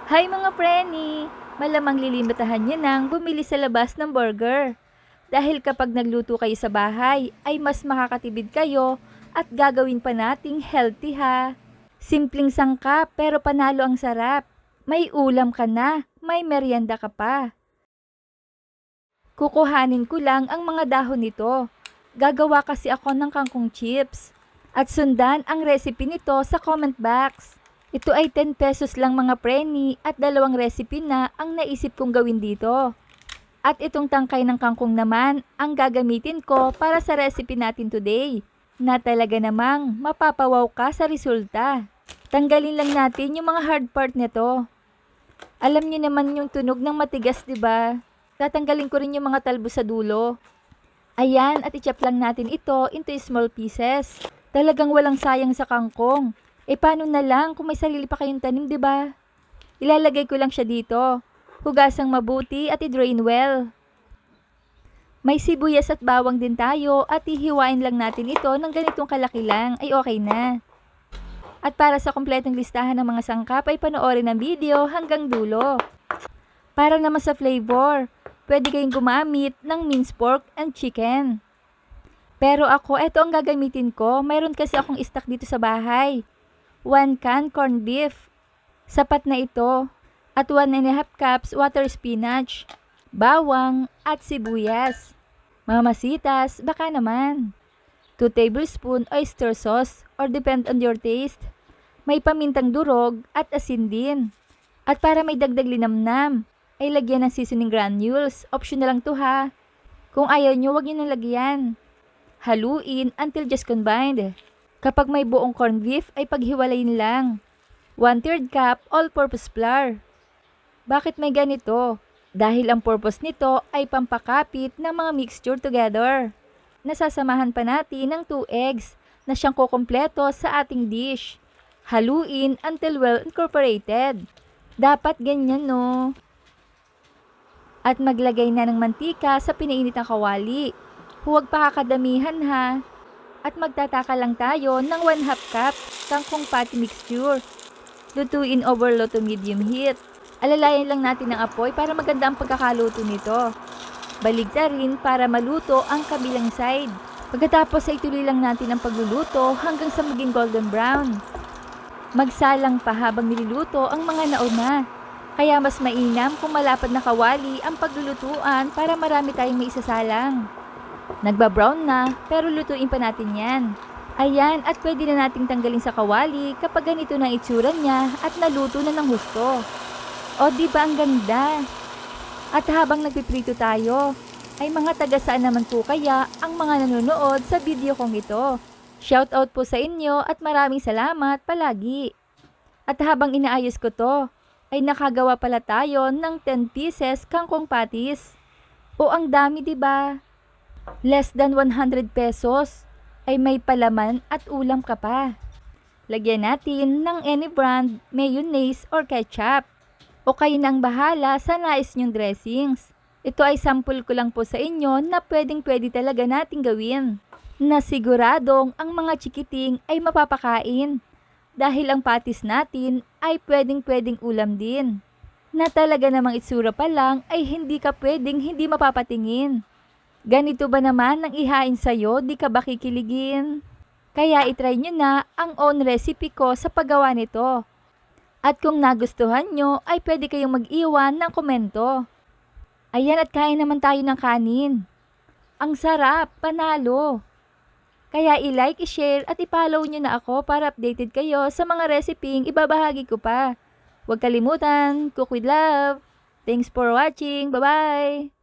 Hi mga preni! Malamang lilimitahan niyo nang bumili sa labas ng burger. Dahil kapag nagluto kayo sa bahay, ay mas makakatipid kayo at gagawin pa nating healthy ha. Simpleng sangkap pero panalo ang sarap. May ulam ka na, may merienda ka pa. Kukuhanin ko lang ang mga dahon nito. Gagawa kasi ako ng kangkong chips. At sundan ang recipe nito sa comment box. Ito ay 10 pesos lang mga preni at dalawang recipe na ang naisip kong gawin dito. At itong tangkay ng kangkong naman ang gagamitin ko para sa recipe natin today. Na talaga namang mapapawaw ka sa resulta. Tanggalin lang natin yung mga hard part nito. Alam niyo naman yung tunog ng matigas, 'di ba? Tatanggalin ko rin yung mga talbos sa dulo. Ayan, at i-chop lang natin ito into small pieces. Talagang walang sayang sa kangkong. Paano na lang kung may sarili pa kayong tanim, 'di ba? Ilalagay ko lang siya dito. Hugasang mabuti at i-drain well. May sibuyas at bawang din tayo at hihiwain lang natin ito ng ganitong kalaki lang ay okay na. At para sa kompletong listahan ng mga sangkap ay panoorin ang video hanggang dulo. Para naman sa flavor, pwede kayong gumamit ng minced pork and chicken. Pero ako, ito ang gagamitin ko. Mayroon kasi akong stock dito sa bahay. 1 can corned beef. Sapat na ito. At 1½ cups water spinach, bawang at sibuyas. Mamasitas, baka naman. 2 tablespoon oyster sauce or depend on your taste. May pamintang durog at asin din. At para may dagdag linamnam, ay lagyan ng seasoning granules. Optional lang to ha. Kung ayaw nyo, wag nyo nang lagyan. Haluin until just combined. Kapag may buong corned beef ay paghiwalayin lang. 1/3 cup all-purpose flour. Bakit may ganito? Dahil ang purpose nito ay pampakapit ng mga mixture together. Nasasamahan pa natin ng 2 eggs na siyang kukumpleto sa ating dish. Haluin until well incorporated. Dapat ganyan no. At maglagay na ng mantika sa pinainit na kawali. Huwag pa kakadamihan ha. At magtataka lang tayo ng 1/2 cup kangkong patty mixture. Lutuin over low to medium heat. Alalayan lang natin ang apoy para maganda ang pagkakaluto nito. Baligtarin para maluto ang kabilang side. Pagkatapos ay ituloy lang natin ang pagluluto hanggang sa maging golden brown. Magsalang pa habang niluluto ang mga nauna. Kaya mas mainam kung malapad na kawali ang paglulutuan para marami tayong maisasalang. Nagbabrown na pero lutuin pa natin yan. Ayan, at pwede na nating tanggalin sa kawali kapag ganito na itsura niya at naluto na ng husto. O di ba ang ganda? At habang nagpiprito tayo, ay mga taga saan naman po kaya ang mga nanonood sa video kong ito. Shoutout po sa inyo at maraming salamat palagi. At habang inaayos ko to, ay nakagawa pala tayo ng 10 pieces kangkong patties. O ang dami, 'di ba? Less than 100 pesos ay may palaman at ulam ka pa. Lagyan natin ng any brand, mayonnaise or ketchup. O kayo nang bahala sa nais nyong dressings. Ito ay sample ko lang po sa inyo na pwedeng-pwede talaga nating gawin. Na siguradong ang mga chikiting ay mapapakain. Dahil ang patis natin ay pwedeng-pwedeng ulam din. Na talaga namang itsura pa lang ay hindi ka pwedeng hindi mapapatingin. Ganito ba naman ang ihain sa'yo, di ka ba kikiligin? Kaya itry nyo na ang own recipe ko sa paggawa nito. At kung nagustuhan nyo, ay pwede kayong mag-iwan ng komento. Ayan, at kain naman tayo ng kanin. Ang sarap, panalo. Kaya i-like, i-share at i-follow nyo na ako para updated kayo sa mga reseping ibabahagi ko pa. Huwag kalimutan, cook with love. Thanks for watching. Bye-bye!